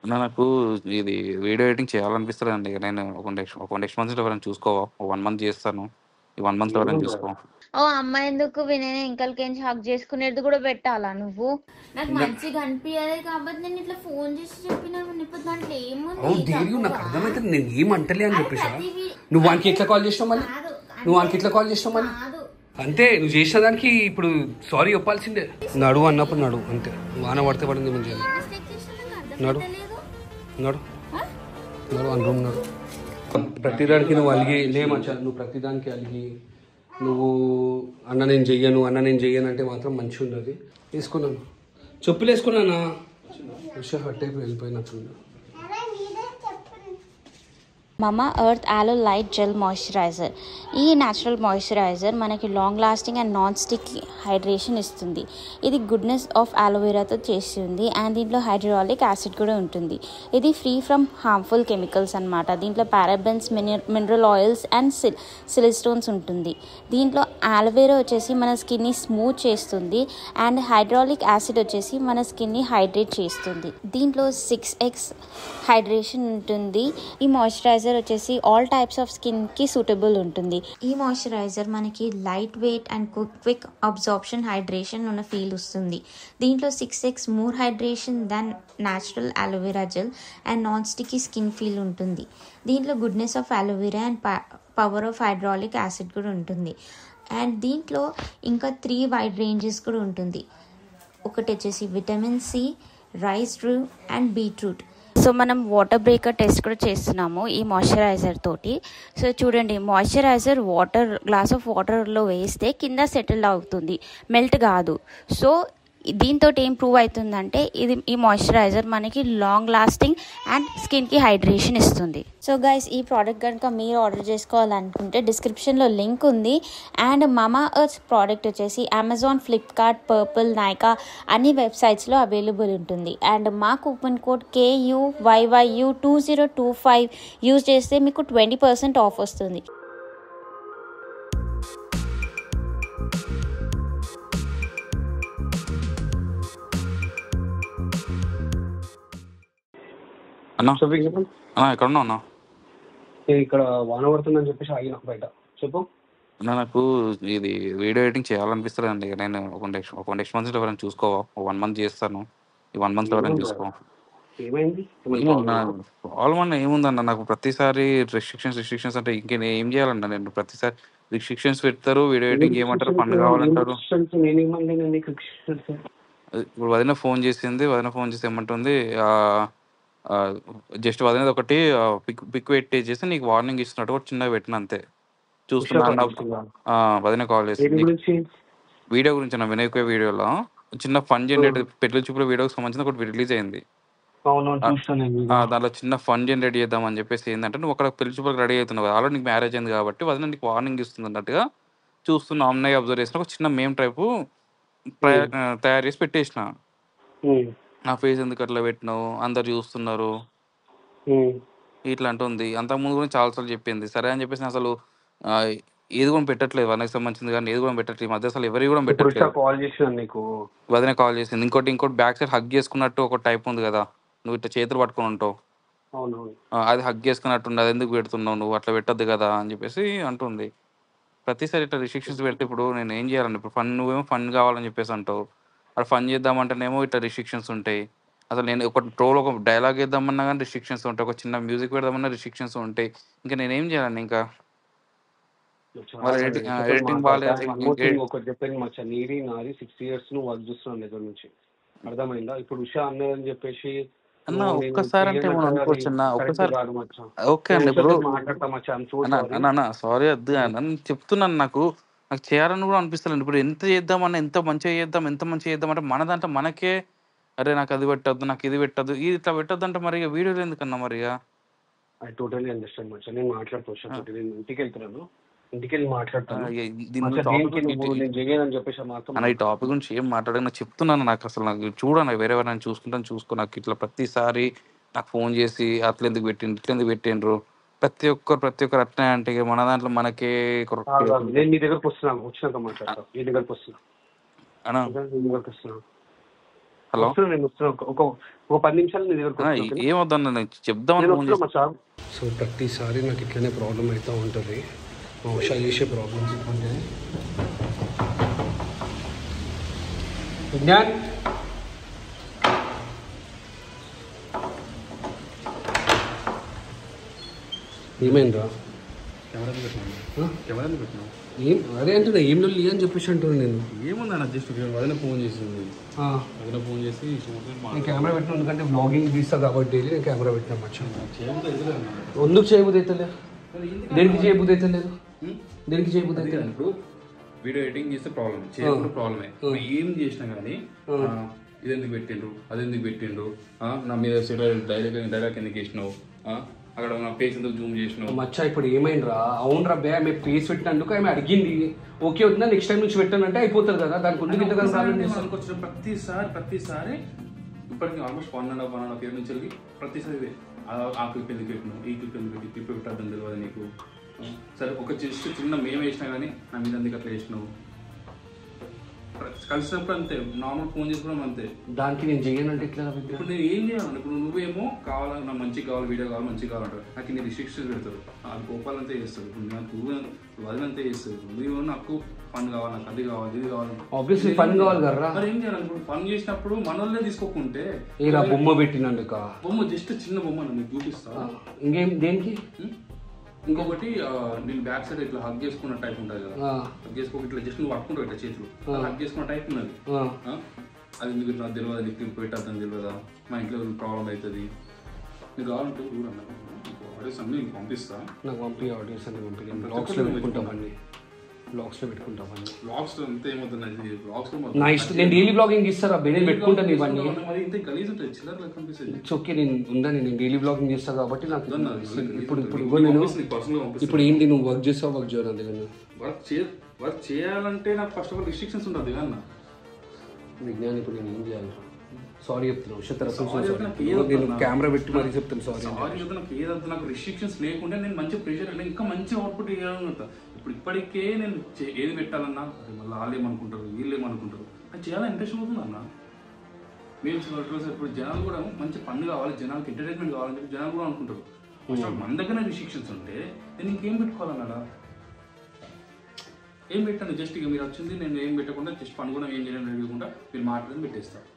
నాకు ఇది video editing చేయాలనిపిస్తలేదండి. నేను ఒక నెక్స్ట్ మంత్స్‌లో ఎవరైనా చూసుకోవా? ఒక 1 మంత్ చేస్తాను. ఈ 1 మంత్‌లో ఎవరైనా ఏముంది చూసుకోవా? ఓ అమ్మాయి ఎందుకు వినయ్ ఇంకల్కేంచి హక్ చేసుకునేది కూడా పెట్టాలా నువ్వు? నాకు నా- మంచిగా అనిపించలేదు కాబట్టి నేను ఇట్లా ఫోన్ చేసి చెప్పినా ఇప్పుడు దాంట్లో ఏముంది అవును దేని నాకు తప్పుగా? అర్థమైతే నేను ఏం అంటలే అని అది చెప్పేసా. ప్రతివి నువ్వు వానికి ఎట్లా కాల్ చేసినావు మళ్ళీ? కాదు నువ్వు వానికి ఎట్లా కాల్ చేసినావు మళ్ళీ? కాదు అంతే నువ్వు చేసిన దానికి ఇప్పుడు సారీ చెప్పాల్సిందే. నడువు అన్నప్పుడు నడువు అంతే. వాన పడితే పడింది మంచిగా. మిస్టేక్ చేసినా నాకు నడు అర్థమైతలేదు. నడు నడు అని రూమ్ నడు. ప్రతిదానికి నువ్వు అలిగి లేమచ్చా. నువ్వు ప్రతిదానికి అలిగి నువ్వు అన్న నేను చెయ్యను అంటే మాత్రం మంచిగా ఉండదు. వేసుకున్నాను చెప్పులు వేసుకున్నానా ఉషా హట్ అయిపోయి వెళ్ళిపోయినట్టు. మమా ఎర్త్ ఆలో లైట్ జెల్ మాయిశ్చరైజర్. ఈ న్యాచురల్ మాయిశ్చరైజర్ మనకి long lasting and non stick hydration ఇస్తుంది. ఇది గుడ్నెస్ ఆఫ్ అలోవెరాతో చేస్తుంది అండ్ దీంట్లో హైడ్రాలిక్ యాసిడ్ కూడా ఉంటుంది. ఇది ఫ్రీ ఫ్రమ్ హార్మ్ఫుల్ కెమికల్స్ అనమాట. దీంట్లో పారాబెన్స్, మినరల్ ఆయిల్స్ అండ్ సిలిస్టోన్స్ ఉంటుంది. దీంట్లో అలోవెరా వచ్చేసి మన స్కిన్ని స్మూత్ చేస్తుంది అండ్ హైడ్రాలిక్ యాసిడ్ వచ్చేసి మన స్కిన్ని హైడ్రేట్ చేస్తుంది. దీంట్లో 6x హైడ్రేషన్ ఉంటుంది. ఈ మాయిశ్చరైజర్ వచ్చేసి ఆల్ టైప్స్ ఆఫ్ స్కిన్కి సూటబుల్ ఉంటుంది. ఈ మాయిశ్చరైజర్ మనకి light weight and quick absorption hydration ఉన్న ఫీల్ వస్తుంది. దీంట్లో 6x more hydration than natural aloe vera gel and non sticky skin feel ఉంటుంది. దీంట్లో goodness of aloe vera and power of hydraulic acid కూడా ఉంటుంది. అండ్ దీంట్లో ఇంకా 3 వైడ్ రేంజెస్ కూడా ఉంటుంది. ఒకటి వచ్చేసి విటమిన్ సి, రైస్ రూ అండ్ బీట్రూట్. సో మనం వాటర్ బ్రేకర్ టెస్ట్ కూడా చేస్తున్నాము ఈ మాయిశ్చరైజర్ తోటి. సో చూడండి, మాయిశ్చరైజర్ గ్లాస్ ఆఫ్ వాటర్లో వేస్తే కింద సెటిల్ అవుతుంది, మెల్ట్ కాదు. సో దీంతో ఏం ప్రూవ్ అవుతుందంటే ఈ మాయిశ్చరైజర్ మనకి లాంగ్ లాస్టింగ్ అండ్ స్కిన్కి హైడ్రేషన్ ఇస్తుంది. సో గైస్, ఈ ప్రోడక్ట్ కనుక మీరు ఆర్డర్ చేసుకోవాలనుకుంటే డిస్క్రిప్షన్లో లింక్ ఉంది. అండ్ మమా ఎర్త్ ప్రోడక్ట్ వచ్చేసి అమెజాన్, ఫ్లిప్కార్ట్, పర్పుల్, నైకా అన్ని వెబ్సైట్స్లో అవైలబుల్ ఉంటుంది. అండ్ మా కూపన్ కోడ్ KUYYU2025 యూజ్ చేస్తే మీకు 20% ఆఫ్ వస్తుంది. అన్నా చెప్పు. ఎక్కడున్నావు అన్నా? ఇక్కడ వాన పడుతుందని చెప్పేసి ఆగిన బయట. చెప్పు. నాకు ఇది వీడియో ఎడిటింగ్ చేయాలనిపిస్తలేదండి. నేను ఒక నెక్స్ట్ మంత్స్‌లో ఎవరైనా చూసుకోవా? ఒక 1 మంత్ చేస్తాను. ఈ 1 మంత్‌లో ఎవరైనా ఏముంది చూసుకోవా? ఏమైంది? ప్రాబ్లమ్ ఏముందన్న, నాకు ప్రతిసారి రిస్ట్రిక్షన్స్ అంటే ఇంకేం ఏం చేయాలన్నా? నేను ప్రతిసారి రిస్ట్రిక్షన్స్ పెడతారు, వీడియో ఎడిటింగ్ చేయమంటారు, ఫండ్ కావాలంటారు. ఇప్పుడు వదిన ఫోన్ చేసింది. వదిన ఫోన్ చేసి ఏమంటుంది, జస్ట్ వదినది ఒకటి పిక్ పెట్టేసేసి నీకు వార్నింగ్ ఇస్తున్నట్టు ఒకటి చిన్నగా పెట్టిన అంతే. చూస్తున్నా అన్న. వదిన కాల్ చేసింది వీడియో గురించి అన్న. వినయ్ వీడియోలో చిన్న ఫన్ జనరేట్ పెళ్లి చూపుల వీడియోకి సంబంధించిన ఒకటి రిలీజ్ అయింది. దాంట్లో చిన్న ఫన్ జనరేట్ చేద్దాం అని చెప్పేసి ఏంటంటే, నువ్వు అక్కడ పెళ్లి చూపులకు రెడీ అవుతున్నావు కదా, ఆల్రెడీ నీకు మ్యారేజ్ అయింది కాబట్టి వదిన నీకు వార్నింగ్ ఇస్తుంది అన్నట్టుగా చూస్తున్నా. అమ్మాయి అబ్జర్వ్ చేసిన ఒక చిన్న మేమ్ టైపు తయారు చేసి పెట్టేసిన. నా ఫేస్ ఎందుకు అట్లా పెట్టినావు, అందరు చూస్తున్నారు ఇట్లా అంటుంది. అంతకుముందు కూడా చాలాసార్లు చెప్పింది. సరే అని చెప్పేసి నేను అసలు ఏది కూడా పెట్టట్లేదు, వదినకి సంబంధించింది కానీ ఏది కూడా పెట్టట్లేదు. ఈ మధ్య అసలు ఎవరి కూడా పెట్టట్లేదు. వదిన కాల్ చేసింది. ఇంకోటి బ్యాక్ సైడ్ హగ్ చేసుకున్నట్టు ఒక టైప్ ఉంది కదా, నువ్వు ఇట్లా చేతులు పట్టుకొని ఉంటావు, అది హగ్ చేసుకున్నట్టుంది. అది ఎందుకు పెడుతున్నావు, నువ్వు అట్లా పెట్టద్దు కదా అని చెప్పేసి అంటుంది. ప్రతిసారి ఇట్లా రిస్ట్రిక్షన్స్ పెడితే ఇప్పుడు నేను ఏం చేయాలండి? ఇప్పుడు నువ్వేమో ఫన్ కావాలని చెప్పేసి అంటావు, అక్కడ ఫన్ చేద్దామంటేనేమో ఇట్లా రిస్ట్రిక్షన్స్ ఉంటాయి. అసలు నేను ఒక డైలాగ్ వేద్దామన్నా కానీ రిస్ట్రిక్షన్స్ ఉంటాయి, ఒక చిన్న మ్యూజిక్ పెడదామన్నా రిస్ట్రిక్షన్స్ ఉంటాయి. ఇంకా నేనేం చేయాలండి? ఇంకా ఎడిటింగ్ బాగాలేదు. ఒకటి చెప్పాను మచ్చా, నీది నాది 6 years నువ్వు వర్క్ చూస్తున్నాను దగ్గర నుంచి, అర్థమైందా? ఇప్పుడు ఉషా అన్నదని చెప్పేసి అన్న ఒక్కసారి అంటే ఏమో అనుకోవచ్చు అన్న, ఒక్కసారి ఓకే అండి. ఇప్పుడు అన్న సారీ వద్దు అన్న, చెప్తున్నాను. నాకు చేయాలని కూడా అనిపిస్తలేదు. ఇప్పుడు ఎంత చేద్దామన్నా, ఎంత మంచిగా చేద్దాం అంటే మన దాంట్లో మనకే అరే నాకు అది పెట్టద్దు, నాకు ఇది పెట్టద్దు, ఇది ఇట్లా పెట్టద్దు అంటే మరి వీడియోలు ఎందుకన్నా మరి? ఐ టోటలీ అండర్స్టాండ్ మచ్చా. నేను మాట్లాడుతాను, నేను ఇంటికి వెళ్తున్నాను, ఇంటికి వెళ్ళి మాట్లాడతాను. ఈ టాపిక్ గురించి ఏం మాట్లాడని చెప్తున్నాను. నాకు అసలు నాకు చూడను, వేరే ఎవరైనా చూసుకో. నాకు ఇట్లా ప్రతిసారి నాకు ఫోన్ చేసి అట్లా ఎందుకు పెట్టిండ్రు ప్రతి ఒక్కరు అట్లే అంటే మన దాంట్లో మనకే నేను నీ దగ్గరకు వస్తున్నాను, వచ్చినాక మాట్లాడతాను. నీ దగ్గరకు వస్తున్నా. హలో వస్తున్నా నేను వస్తున్నా ఒక 10 నిమిషాలు నీ దగ్గరకు వస్తున్నా. ఏమొద్దన్న నేను చెప్దామని నేను ఫోన్ వస్తున్నా చేసి మచ్చా. సో ప్రతిసారి నాకు ఇట్లనే ప్రాబ్లం అవుతూ ఉంటుంది. మా ఉషా చేసే ప్రాబ్లమ్స్ ఇట్లుంటే. విజ్ఞాన్ ఏమైందిరా? ఏం అదే అంటున్నా ఏం లొల్లి అని చెప్పేసి అంటున్నా నేను. ఏముందన్న జస్ట్ వదిన ఫోన్ చేసింది. వదిన ఫోన్ చేసి నేను కెమెరా పెట్టిన ఎందుకంటే బ్లాగింగ్ తీస్తా కాబట్టి డైలీ నేను కెమెరా పెట్టినా మచ్చా. ఎందుకు చేయబుద్ధి అవుతలేదు? దేనికి చేయబుద్ధి అవుతలేదు? దేనికి చేయబుద్ధి అవుతలేదు? ఇప్పుడు వీడియో ఎడిటింగ్ చేస్తే ప్రాబ్లమ్, చేయకుండా ప్రాబ్లమే. ఏం చేసినా కానీ ఇది ఎందుకు పెట్టిండ్రు, అది ఎందుకు పెట్టిండ్రు, నా మీద డైలాగ్ ఎందుకు వేసినావు, అక్కడ నా ఫేస్ ఎందుకు జూమ్ చేసినావు. మచ్చా ఇప్పుడు ఏమైందిరా? అవునరా బే, ఆమె ఫేస్ పెట్టినందుకు ఆమె అడిగింది, ఓకే అవుతుందా నెక్స్ట్ టైం నుంచి పెట్టానంటే అయిపోతుంది కదా. దానికి ముందుకు ఇంతగా ప్రాబ్లం అనుకొచ్చిన ప్రతిసారి ఇప్పటికి ఆల్మోస్ట్ 1.5 year నుంచి ప్రతిసారి ఇదే. ఆ క్లిప్ ఎందుకు పెట్టినావు, ఈ క్లిప్ ఎందుకు పెట్టి క్లిప్ పెట్టద్దని తెలియదు నీకు. సరే ఒక చిన్న మేము వేసినా కానీ నా మీద ఎందుకు అట్లా వేసినావు. కలిసినప్పుడు అంతే, నార్మల్ ఫోన్ చేసుకోవడం అంతే. దానికి నేను చెయ్యనంటే ఇట్లా. ఇప్పుడు నేను ఏం చేయాలి? ఇప్పుడు నువ్వేమో కావాలి, నాకు మంచిగా కావాలి, వీడియో కావాలి, మంచిగా కావాలంటారు. నాకు ఇన్ని రిస్ట్రిక్షన్స్ పెడతారు, అది కోపాలంతే చేస్తారు. ఇప్పుడు నాకు వదినంతే చేస్తారు. నువ్వు నాకు ఫన్ కావాలి, నాకు అది కావాలి, ఇది కావాలి. ఆబ్వియస్లీ ఫన్ కావాలి కదా. మరి ఏం చేయాలి? ఇప్పుడు ఫన్ చేసినప్పుడు మనోళ్ళే తీసుకోకుంటే ఇలా బొమ్మ పెట్టినందుక. బొమ్మ జస్ట్ చిన్న బొమ్మ నీకు చూపిస్తా. ఇంకేం దేనికి? ఇంకొకటి నేను బ్యాక్ సైడ్ ఇట్లా హగ్ చేసుకున్న టైప్ ఉంటుంది కదా, హగ్ చేసుకోక ఇట్లా జస్ట్ నువ్వు పట్టుకుంటావు ఇట్లా చేతులు, హగ్ చేసుకున్న టైప్ ఉన్నది. అది నీకు నాకు తెలియదు, నీకు పెట్టద్దని తెలియదా, మా ఇంట్లో ప్రాబ్లం అవుతుంది. నీకు కావాలంటే చూడన్నా ఆడియోస్ అన్ని నీకు పంపిస్తా. నాకు పంపి ఆడియోస్ అన్ని పంపి బ్లాగ్స్లో పెట్టుకుంటామండి. బ్లాగ్స్లో పెట్టుకుంటామండి. బ్లాగ్స్లో అంతా ఏమవుతుంది, బ్లాగ్స్లో నా ఇష్టం. నేను డైలీ బ్లాగింగ్ ఇస్తారా? నేను పెట్టుకుంటాను ఇవన్నీ. మరి ఇంత గలీజ్ ఉంటుంది, చిల్లర కనిపిస్తుంది. ఇట్స్ ఓకే, నేను ఉందని నేను డైలీ బ్లాగింగ్ చేస్తాను కాబట్టి నాకు ఇప్పుడు నేను ఇప్పుడు ఏంటి నువ్వు వర్క్ చేస్తావు, వర్క్ చేయను అందుకని. వర్క్ చేయాలంటే నాకు ఫస్ట్ ఆఫ్ ఆల్ రిస్ట్రిక్షన్స్ ఉంటుంది కన్నా. విజ్ఞాన్ ఇప్పుడు నేను ఏం చేయాలి? సారీ చెప్తున్నాను. నేను కెమెరా పెట్టి మరీ చెప్తాను సారీ. నాకు ఏదంతా నాకు రిస్ట్రిక్షన్స్ లేకుండా నేను మంచి ప్రెషర్ ఇంకా మంచి అవుట్పుట్ ఇవ్వాలనుకుంటా. ఇప్పుడు ఇప్పటికే నేను ఏది పెట్టాలన్నా మళ్ళీ వాళ్ళు ఏమనుకుంటారు, వీళ్ళు ఏమనుకుంటారు, అది చేయాలని ఇంట్రెస్ట్ అవుతుంది అన్న. మేము ఇప్పుడు జనాలు కూడా మంచి పని కావాలి, జనాలకు ఎంటర్టైన్మెంట్ కావాలని చెప్పి జనాలు కూడా అనుకుంటారు. మన దగ్గర రిస్ట్రిక్షన్స్ ఉంటే నేను ఇంకేం పెట్టుకోవాలన్నాడా? ఏం పెట్టాను? జస్ట్ ఇక మీరు వచ్చింది నేను ఏం పెట్టకుండా జస్ట్ పని కూడా ఏం చేయాలని అడగకుండా మీరు మాట్లాడి పెట్టేస్తారు.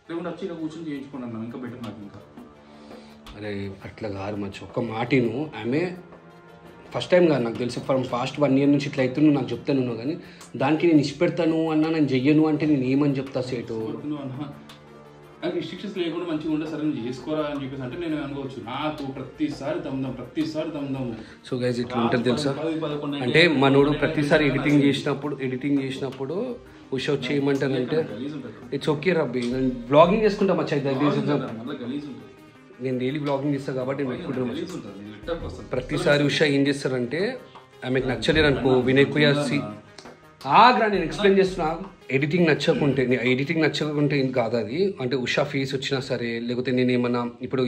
లేకుండా వచ్చి ఇలా కూర్చొని చేయించుకోండి అన్నాను, ఇంకా బెటర్ నాకు. ఇంకా అరే అట్లా కాదు మంచి ఒక్క మాటిను. ఆమె ఫస్ట్ టైం కాదు నాకు తెలిసి, ఫ్రమ్ ఫాస్ట్ 1 year నుంచి ఇట్లా అవుతున్నావు నాకు చెప్తాను. కానీ దానికి నేను ఇష్టపెడతాను అన్నా, నేను చెయ్యను అంటే నేను ఏమని చెప్తా సేటు? నాకు రిస్ట్రిక్షన్స్ లేకుండా మంచిగా ఉంటే సరే నువ్వు చేసుకోరా అని చెప్పేసి అంటే నేను అనుకోవచ్చు. నాకు ప్రతిసారి దమ్దాం. సో గైజ్ ఇట్లా ఉంటుంది తెలుసా? అంటే మనోడు ప్రతిసారి ఎడిటింగ్ చేసినప్పుడు ఉషా వచ్చి ఏమంటానంటే ఇట్స్ ఓకే రబ్బీ, నేను బ్లాగింగ్ చేసుకుంటా మచ్చా. నేను డైలీ బ్లాగింగ్ చేస్తాను కాబట్టి నేను పెట్టుకుంటాను. ప్రతిసారి ఉషా ఏం చేస్తారంటే ఆమెకు నచ్చలేదు అనుకో, వినయ్ కుయాసి ఆగ్రా నేను ఎక్స్ప్లెయిన్ చేస్తున్నా. ఎడిటింగ్ నచ్చకుంటే ఏం కాదు అది. అంటే ఉషా ఫేస్ వచ్చినా సరే, లేకపోతే నేను ఏమన్నా ఇప్పుడు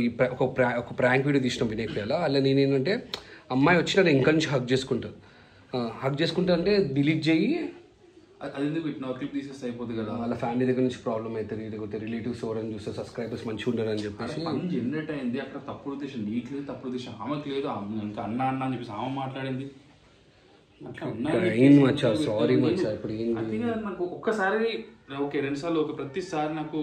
ఒక ప్రాంక్ వీడియో తీసినాం వినయ్ కుయాల, అలా నేనేంటంటే అమ్మాయి వచ్చినా నేను ఇంకా నుంచి హగ్ చేసుకుంటా అంటే డిలీట్ చేయి, అది క్లిప్ తీసేస్తే అయిపోతుంది కదా. వాళ్ళ ఫ్యామిలీ దగ్గర నుంచి ప్రాబ్లం అవుతుంది, లేకపోతే రిలేటివ్స్ ఎవరైనా చూస్తే సబ్స్క్రైబర్స్ మంచిగా ఉంటారు అని చెప్పేసి. జనరేట్ అయింది అక్కడ. తప్పుడు ఉద్దేశం నీకు లేదు, తప్పుడు ఉద్దేశం ఆమెకు లేదు. ఇంకా అన్న అని చెప్పేసి ఆమె మాట్లాడింది. సారీ మచ్చా. ఇప్పుడు నాకు ఒక్కసారి ఓకే, 2 సార్లు ఓకే, ప్రతిసారి నాకు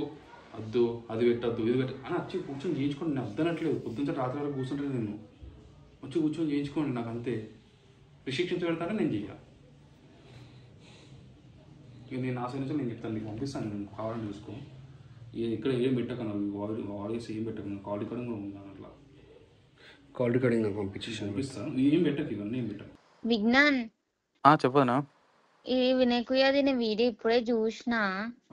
వద్దు, అది పెట్టద్దు, ఇది పెట్టద్దు అని వచ్చి కూర్చొని చేయించుకోండి. నేను వద్దనట్లేదు, పొద్దున్న రాత్రి వరకు కూర్చుంటే నేను వచ్చి కూర్చొని చేయించుకోండి. నాకు అంతే. రిస్ట్రిక్షన్స్ పెడతానే నేను చేయాలి. ఇక నేను ఆ నుంచి నేను చెప్తాను, నీకు పంపిస్తాను, నేను కావాలని చూసుకో. ఇక్కడ ఏం పెట్టకను, ఆడియోస్ ఏం పెట్టకను, కాల్ రికార్డింగ్ కూడా ఉన్నాను. అట్లా కాల్ రికార్డింగ్ నాకు పంపిస్తాను. ఏం పెట్టకు, ఇవన్నీ ఏం పెట్టకు. విజ్ఞాన్ చెప్పనా? ఈ వినయకుయాది నేను వీడియో ఇప్పుడే చూసినా.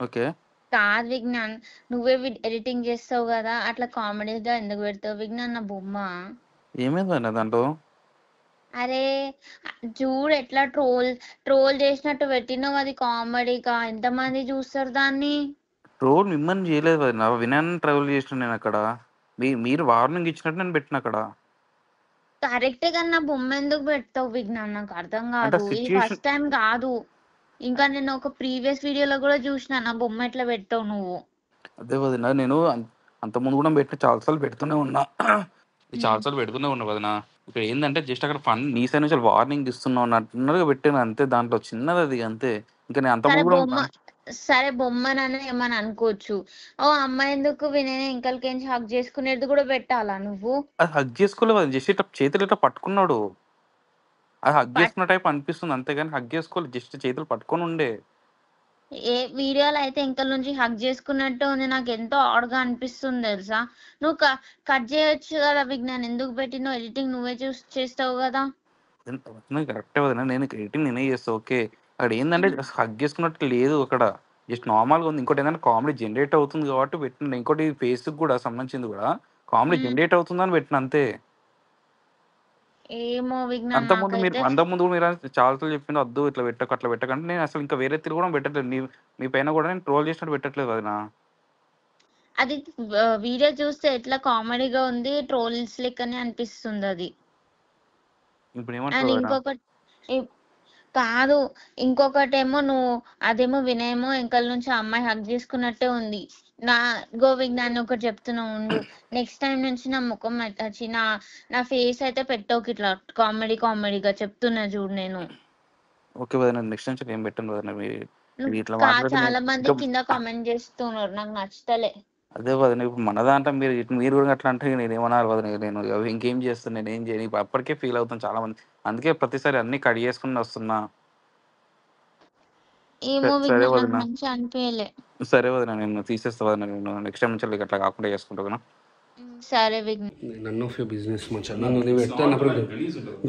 ఓకే కాదు విజ్ఞాన్, నువ్వే ఎడిటింగ్ చేస్తావు కదా, అట్లా కామెడీగా ఎందుకు పెడతావు విజ్ఞాన్ నా బొమ్మ? ఏమైందన్న దాంట్లో? అరే చూడు ఎట్లా ట్రోల్ చేసినట్టు పెట్టినావు, అది కామెడీగా ఎంతమంది చూస్తారు దాన్ని? ట్రోల్ మిమ్మల్ని చేయలేదు కదా, వినాన్ని ట్రావెల్ చేసిన నేను అక్కడ. మీరు వార్నింగ్ ఇచ్చినట్టు నేను పెట్టిన అక్కడ. కరెక్టే కానీ నా బొమ్మ ఎందుకు పెడతావు విజ్ఞాన్? నాకు అర్థం కాదు. ఇది ఫస్ట్ టైం కాదు, ఇంకా నేను ఒక ప్రీవియస్ వీడియోలో కూడా చూసిన నా బొమ్మ ఎట్లా పెట్టావు నువ్వు. అదే వదిన నేను అంతకుముందు కూడా చాలాసార్లు పెడుతూనే ఉన్నా. చాలాసార్లు పెడుతూనే ఉన్నా వదిన. ఇక్కడ ఏందంటే జస్ట్ అక్కడ ఫన్ నీ సైడ్ నుంచి వార్నింగ్ ఇస్తున్నావు అన్నట్టుగా పెట్టాను అంతే. దాంట్లో చిన్నది అది అంతే. ఇంకా నేను సరే అంతకుముందు బొమ్మ కూడా సరే బొమ్మనని ఏమని అనుకోవచ్చు. ఓ అమ్మాయి ఎందుకు వినయ్ ఇంకల్కేంచి హక్ చేసుకునేది కూడా పెట్టాలా నువ్వు? అది హగ్ చేసుకోలేదు. అది జస్ట్ ఇట్లా చేతులు ఇట్లా పట్టుకున్నాడు. అది హగ్ పట్ చేసుకున్న టైప్ అనిపిస్తుంది అంతేగాని హగ్ చేసుకోలేదు. జస్ట్ చేతులు పట్టుకొని ఉండే. ఏ వీడియోలో అయితే ఇంకల్ నుంచి హక్ చేసుకున్నట్టు ఉంది. నాకు ఎంతో ఆడ్గా అనిపిస్తుంది తెలుసా. నువ్వు కట్ చేయొచ్చు కదా విజ్ఞాన్, ఎందుకు పెట్టినో ఎడిటింగ్ నువ్వే చేస్తావు కదా. కరెక్టే వదిన. నేను ఎడిటింగ్ నేనే చేస్తా ఓకే. అక్కడ ఏంటంటే హగ్ చేసుకున్నట్టు లేదు. అక్కడ జస్ట్ నార్మల్గా ఉంది. ఇంకోటి ఏంటంటే కామెడీ జనరేట్ అవుతుంది కాబట్టి పెట్టిన. ఇంకోటి ఫేస్కి కూడా సంబంధించింది కూడా కామెడీ జనరేట్ అవుతుందని పెట్టిన అంతే. ఏమో విజ్ఞాన్ నాకైతే అంతకుముందు మీరు చాలా చెప్పింది వద్దు ఇట్లా పెట్టకు అట్లా పెట్టకంటే నేను అసలు ఇంకా వేరే తిరిగి కూడా పెట్టట్లేదు. మీ పైన కూడా నేను ట్రోల్ చేసినట్టు పెట్టట్లేదు వదిన. అది వీడియో చూస్తే ఎట్లా కామెడీగా ఉంది, ట్రోల్స్ లెక్కనే అనిపిస్తుంది అది. ఇప్పుడు అండ్ ఏమంటారు వదిన? ఇంకొకటి కాదు, ఇంకొకటేమో నువ్వు అదేమో వినయేమో వెనకాల నుంచి ఆ అమ్మాయి హక్ చేసుకున్నట్టే ఉంది. నా విజ్ఞాన్ ఒకటి చెప్తున్నా ఉండు, నెక్స్ట్ టైం నుంచి నా ముఖం వచ్చి నా ఫేస్ అయితే పెట్టోకి ఇట్లా కామెడీగా చెప్తున్నా చూడు నేను. ఓకే వదిన. నెక్స్ట్ నుంచి ఏం పెట్టాను వదిన. మీరు ఇట్లా చాలా మంది ఇంకా కింద కామెంట్ చేస్తున్నారు, నాకు నచ్చతలే. అదే వదిన. ఇప్పుడు మన దాంట్లో మీరు కూడా అట్లా అంటే నేను ఏమన్నారు వదిన. నేను ఇంకేం చేస్తాను, నేను ఏం చేయను. ఇప్పుడు అప్పటికే ఫీల్ అవుతాను చాలా మంది. అందుకే ప్రతిసారి అన్ని కట్ చేసుకుని వస్తున్నా. ఏమో సరే విజ్ఞాన్ నాకు వదిన. మంచిగా అనిపించలే. సరే వదిన. నేను తీసేస్తా వదిన. నేను నెక్స్ట్ టైం నుంచి అట్లా కాకుండా చేసుకుంటా. సరే Vignan. None of your business మచ్చా. నన్ను నేను పెడతానప్పుడు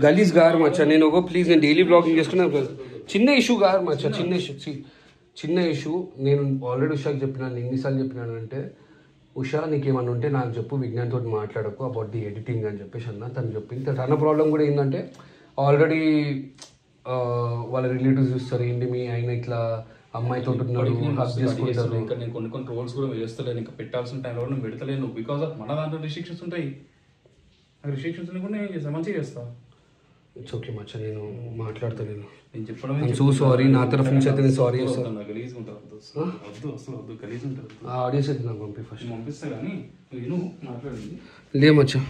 గలీజ్ గారు మచ్చా. నేను ఒక ప్లీజ్ నేను డైలీ బ్లాగింగ్ చేసుకున్నా. చిన్న ఇష్యూ గారు మచ్చా, చిన్న ఇష్యూ. నేను ఆల్రెడీ ఉషాకి చెప్పినాను. ఎన్నిసార్లు చెప్పినాను అంటే, ఉషా నీకేమన్నా ఉంటే నాకు చెప్పు, విజ్ఞాన్ తోటి మాట్లాడకు అబౌట్ ది ఎడిటింగ్ అని చెప్పేసి అన్న. తను చెప్పింది. తన ప్రాబ్లం కూడా ఏంటంటే ఆల్రెడీ వాళ్ళ రిలేటివ్స్ చూస్తారు ఏంటి మీ ఆయన ఇట్లా అమ్మాయితో ఉన్నాడు, హక్ చేసుకుంటారు. ఇంకా నేను కొన్ని రోల్స్ కూడా వేస్తలేను. ఇంకా పెట్టాల్సిన టైంలో నేను పెడతలేను. బికాస్ ఆఫ్ మన దాంట్లో రిస్ట్రిక్షన్స్ ఉంటాయి. ఆ రిస్ట్రిక్షన్స్ కూడా నేను చేస్తా, మంచిగా చేస్తా. ఇట్స్ ఓకే మచ్చా. నేను మాట్లాడతాను. నేను చెప్పడం సో సారీ. నా తరఫు నుంచి అయితే నేను సారీ చేస్తాను. గలీజ్ ఉంటుంది. వద్దు అసలు వద్దు, గలీజ్ ఉంటుంది. ఆ ఆడియోస్ అయితే నాకు పంపి ఫస్ట్. పంపిస్తా కానీ నేను మాట్లాడింది లే మచ్చా.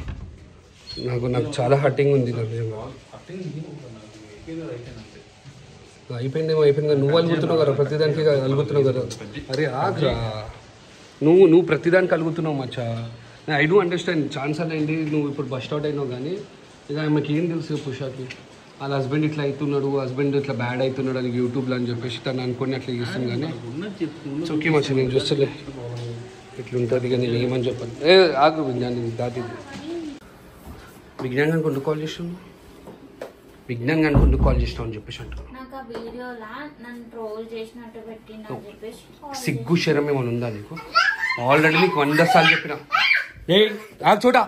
నాకు చాలా హర్టింగ్ ఉంది. నాకు నిజంగా అయిపోయింది. నువ్వు అలుగుతున్నావు కదా ప్రతిదానికి, అలుగుతున్నావు కదా. అరే ఆగ్రా, నువ్వు ప్రతిదానికి అలుగుతున్నావు మచ్చా. I do understand. ఛాన్స్ అయ్యింది నువ్వు ఇప్పుడు బస్ స్టార్ట్ అయినావు. కానీ ఇక ఆమెకి ఏం తెలుసు పుషాకి వాళ్ళ హస్బెండ్ ఇట్లా అవుతున్నాడు, హస్బెండ్ ఇట్లా బ్యాడ్ అవుతున్నాడు అని యూట్యూబ్లో అని చెప్పేసి తను అనుకొని అట్లా చేస్తుంది. కానీ ఓకే మచ్చా, నేను చూస్తలే ఇట్లుంటుంది. కానీ నేను ఏమని చెప్పాను. ఆగు విజ్ఞాన్ దాటి విజ్ఞాన్ కనుక కాల్ చేస్తున్నావు. విజ్ఞాన్ కనుక కాల్ చేసినావు అని చెప్పేసి అంటాను. నాకు ఆ వీడియోలా నన్ను ట్రోల్ చేసినట్టు పెట్టిందని చెప్పేసి సిగ్గు శరం ఏమైనా ఉందా నీకు? ఆల్రెడీ నీకు 100 సార్లు చెప్పినా. చూడా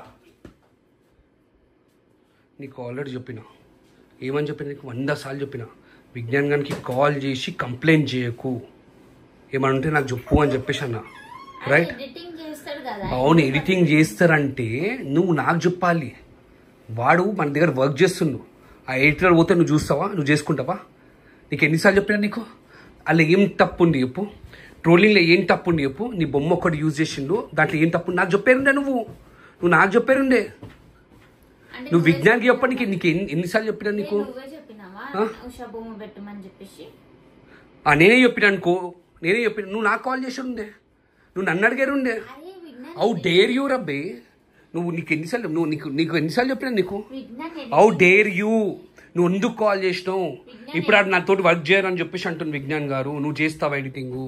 నీకు ఆల్రెడీ చెప్పినా. ఏమని చెప్పిన నీకు 100 సార్లు చెప్పినా. విజ్ఞాన్ గారికి కాల్ చేసి కంప్లైంట్ చేయకు, ఏమని ఉంటే నాకు చెప్పు అని చెప్పేసి అన్నా. రైట్? అవును, ఎడిటింగ్ చేస్తారంటే నువ్వు నాకు చెప్పాలి. వాడు మన దగ్గర వర్క్ చేస్తుండు. ఆ ఎడిటర్ పోతే నువ్వు చూస్తావా? నువ్వు చేసుకుంటావా? నీకు ఎన్నిసార్లు చెప్పినా నీకు? అలా ఏం తప్పు ఉంది చెప్పు? ట్రోలింగ్లో ఏం తప్పు ఉంది చెప్పు? నీ బొమ్మ ఒకటి యూజ్ చేసిండు, దాంట్లో ఏం తప్పు? నాకు చెప్పారుండే. నువ్వు నాకు చెప్పారుండే. నువ్వు విజ్ఞానికి చెప్ప. నీకు ఎన్నిసార్లు చెప్పినా నీకు? నేనే చెప్పినా అనుకో. నేనే చెప్పిన. నువ్వు నాకు కాల్ చేసి ఉండే, నువ్వు నన్ను అడిగారుండే. హౌ డేర్ యూ రబ్బే. నీకు ఎన్నిసార్లు నీకు ఎన్నిసార్లు చెప్పినా నీకు? How dare you. నువ్వు ఎందుకు కాల్ చేసినావు? ఇప్పుడు ఆడు నాతో వర్క్ చేయరని చెప్పేసి అంటుంది విజ్ఞాన్ గారు. నువ్వు చేస్తావా ఎడిటింగ్?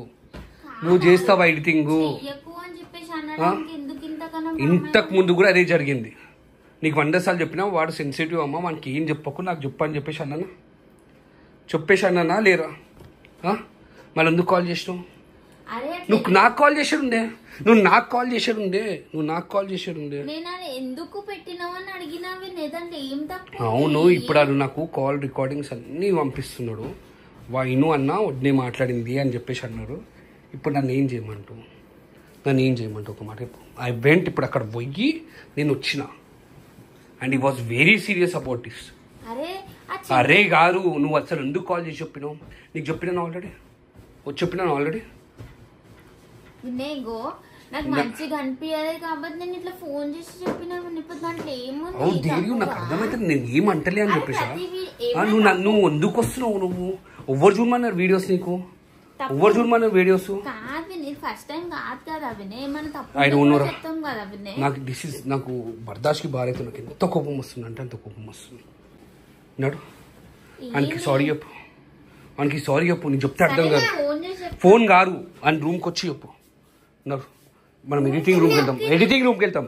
ఇంతకు ముందు కూడా అదే జరిగింది. నీకు 100 సార్లు చెప్పినా వాడు సెన్సిటివ్ అమ్మ, మనకి ఏం చెప్పకు, నాకు చెప్పు అని చెప్పేసి అన్నానా లేరా? మళ్ళీ ఎందుకు కాల్ చేసినావు? నువ్వు నాకు కాల్ చేసేడుండే. అవును, ఇప్పుడు అది నాకు కాల్ రికార్డింగ్స్ అన్నీ పంపిస్తున్నాడు. వాయిను అన్న వడ్డీ మాట్లాడింది అని చెప్పేసి అన్నాడు. ఇప్పుడు నన్ను ఏం చేయమంటావు? ఒక మాట చెప్పు. I went. ఇప్పుడు అక్కడ పోయి నేను వచ్చిన. అండ్ ఈ was very serious about this. అరే గారు, నువ్వు అసలు ఎందుకు కాల్ చేసి చెప్పినావు? నీకు చెప్పినాను ఆల్రెడీ. వినేగో నాకు మంచిగా అనిపించలేదు కాబట్టి నేను ఇట్లా ఫోన్ చేసి చెప్పినా ఇప్పుడు దాంట్లో ఏముంది అవును దేవి నాకు అర్థమైతే నేను ఏమంటలే అని చెప్పేసా నువ్వు ఎందుకు వస్తున్నావు నువ్వు ఎవరు చూడమన్నారు వీడియోస్ నీకు ఎవరు చూడమన్నారు వీడియోస్ కాదు వినయ్ ఫస్ట్ టైం కాదు కదా వినయ్ ఏమన్నా తప్పు చెప్తాం కదా వినయ్ నాకు బర్దాష్కి బారైతే నాకు ఎంత కోపం వస్తుంది అంటే అంత కోపం వస్తుంది నాడు ఆయనకి సారీ చెప్పు ఆయనకి సారీ చెప్పు నేను చెప్తే అర్థం కాదు ఫోన్ కాదు ఆయన రూమ్కి వచ్చి చెప్పు నాడు మనం ఎడిటింగ్ రూమ్కి వెళ్తాం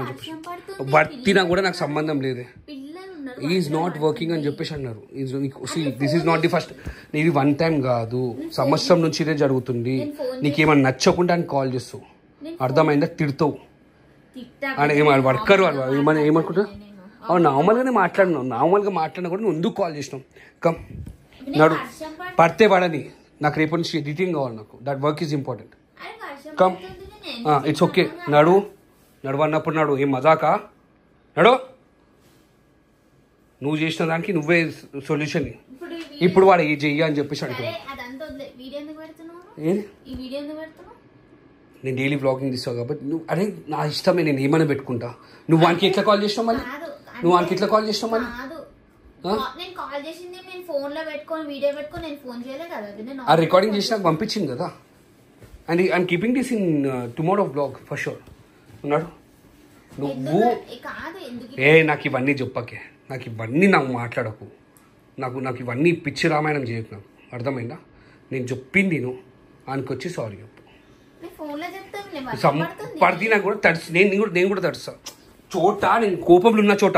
అని చెప్పేసి భర్తీనా కూడా నాకు సంబంధం లేదే ఈజ్ నాట్ వర్కింగ్ అని చెప్పేసి అన్నారు this is not the first ఇది వన్ టైం కాదు సంవత్సరం నుంచి ఇదే జరుగుతుంది నీకేమన్నా నచ్చకుండా అని కాల్ చేస్తావు అర్థమైందా తిడతావు అని వర్కర్ ఏమనుకుంటా నార్మల్గానే మాట్లాడినా కూడా నువ్వు ఎందుకు కాల్ చేసినావు కమ్ నడు పడితే పడని నాకు రేపటి నుంచి ఎడిటింగ్ కావాలి నాకు that work is important come it's okay నడు అన్నప్పుడు నడు ఏం మజాకా నడు నువ్వు చేసిన దానికి నువ్వే సొల్యూషన్ ఇప్పుడు వాడు ఏ చెయ్యి అని చెప్పేసి అంటున్నాను నేను డైలీ బ్లాగింగ్ తీస్తావు కాబట్టి నువ్వు అరే నా ఇష్టమే నేను ఏమైనా పెట్టుకుంటా నువ్వు వానికి ఎట్లా కాల్ చేసినావు మళ్ళీ ఆ రికార్డింగ్ చేసి నాకు పంపించింది కదా and I'm keeping this in tomorrow blog for sure ఉన్నాడు నువ్వు నాకు ఇవన్నీ చెప్పకే నాకు ఇవన్నీ నాకు మాట్లాడకు నాకు ఇవన్నీ పిచ్చి రామాయణం చేయకు నాకు అర్థమైందా నేను చెప్పింది నువ్వు ఆయనకొచ్చి సారీ చెప్పు పడితే నాకు కూడా తడుసు నేను కూడా తడుస్తా చోట నేను కోపంలో ఉన్న చోట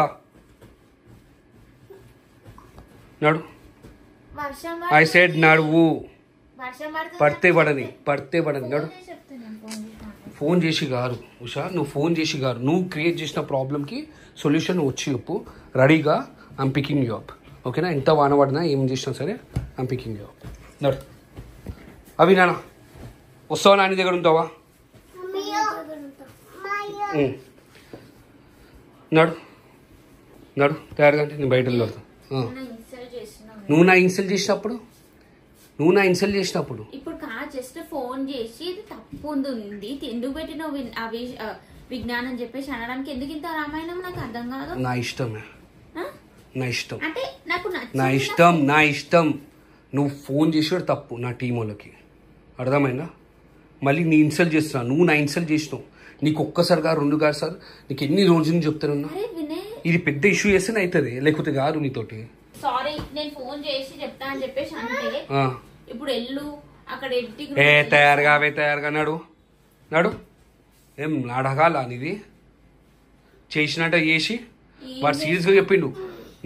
నడు ఐ సెడ్ నడువు పడితే పడని నడు ఫోన్ చేసి గారు ఉషా నువ్వు ఫోన్ చేసి గారు నువ్వు క్రియేట్ చేసిన ప్రాబ్లంకి సొల్యూషన్ వచ్చి చెప్పు రెడీగా ఐమ్ పికింగ్ యూ అప్ ఓకేనా ఎంత వాన పడినా ఏం చేసినా సరే ఐమ్ పికింగ్ యూ అప్ నడు అవి నాన్న వస్తావా నాని దగ్గర ఉంటావా నడు తయారుగా అంటే నేను బయట వెళ్తా నువ్వు నా ఇన్సల్ట్ చేసినప్పుడు ఇప్పుడు జస్ట్ ఫోన్ చేసి ఇది తప్పు ఉంది ఎందుకు పెట్టినావు విజ్ఞానం చెప్పేసి అనడానికి ఎందుకు ఇంత రామాయణం నాకు అర్థం కాదు నా ఇష్టమే అంటే నాకు నా ఇష్టం నువ్వు ఫోన్ చేసాడు తప్పు నా టీం వాళ్ళకి అర్థమైందా మళ్ళీ నీ ఇన్సల్ట్ చేస్తున్నా నువ్వు నా ఇన్సల్ట్ చేసినావు నీకు ఒక్కసారి కాదు 2 కాదు సార్ నీకు ఎన్ని రోజులు చెప్తానన్నా ఇది పెద్ద ఇష్యూ చేస్తేనే అవుతుంది లేకపోతే కాదు నీతోటి సారీ నేను ఫోన్ చేసి చెప్తా అని చెప్పేసి అంటే ఇప్పుడు ఎల్లు అక్కడ తయారుగా నడు ఏం నాడగాల నీది చేసినట్ట చేసి వాడు సీరియస్గా చెప్పిండు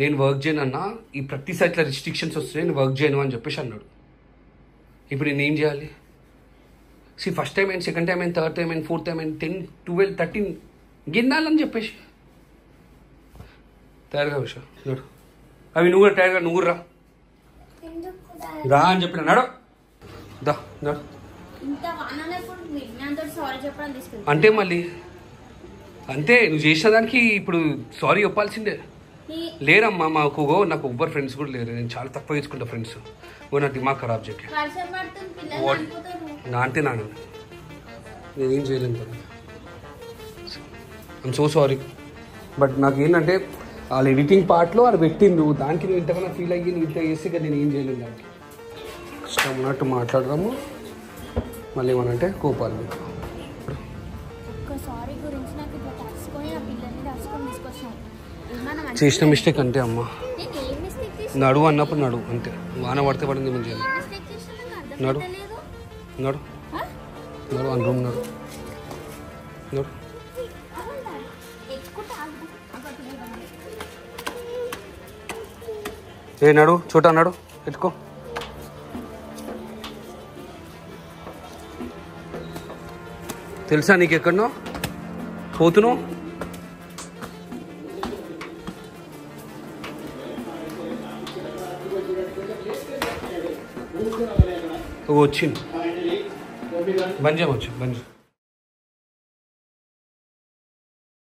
నేను వర్క్ చేయను అన్న ఈ ప్రతిసారి ఇట్లా రిస్ట్రిక్షన్స్ వస్తున్నాయి నేను వర్క్ చేయను అని చెప్పేసి అన్నాడు ఇప్పుడు నేను ఏం చేయాలి ఫస్ట్ టైం అయింది సెకండ్ టైం అయింది థర్డ్ టైం అయింది ఫోర్త్ టైం అయింది 10, 12, 13 గిన్నాలని చెప్పేసి తయారుగా విషయం నడు అవి నువ్వు కూడా టైర్గా నువ్వు రా అని చెప్పిన నడు నడు అంటే మళ్ళీ అంతే నువ్వు చేసిన దానికి ఇప్పుడు సారీ చెప్పాల్సిందే లేరమ్మా నాకు ఎవ్వరు ఫ్రెండ్స్ కూడా లేరు నేను చాలా తక్కువ తీసుకుంటా ఫ్రెండ్స్ నా దిమాగ్ ఖరాబ్ చెప్పి నా అంటే నాన్న నేనేం చేయలేను ఐమ్ సో సారీ బట్ నాకేంటంటే వాళ్ళ ఎడిటింగ్ పార్ట్లో వాళ్ళు పెట్టిండు దానికి నేను ఇంతకన్నా ఫీల్ అయ్యి నేను ఇట్లా చేస్తే కదా నేను ఏం చేయలేను దానికి ఇష్టం ఉన్నట్టు మాట్లాడదాము మళ్ళీ ఏమనంటే కోపాలు మీకు చేసిన మిస్టేక్ అంతే అమ్మ నడువు అన్నప్పుడు నడువు అంతే వాన పడితే పడింది మంచి నడు అని రూమ్ నడు నడు చోటా నడు ఎత్తుకో తెలుసా నీకు ఎక్కడనో పోతున్నావు వచ్చింది బంద్ చేయవచ్చు బంద్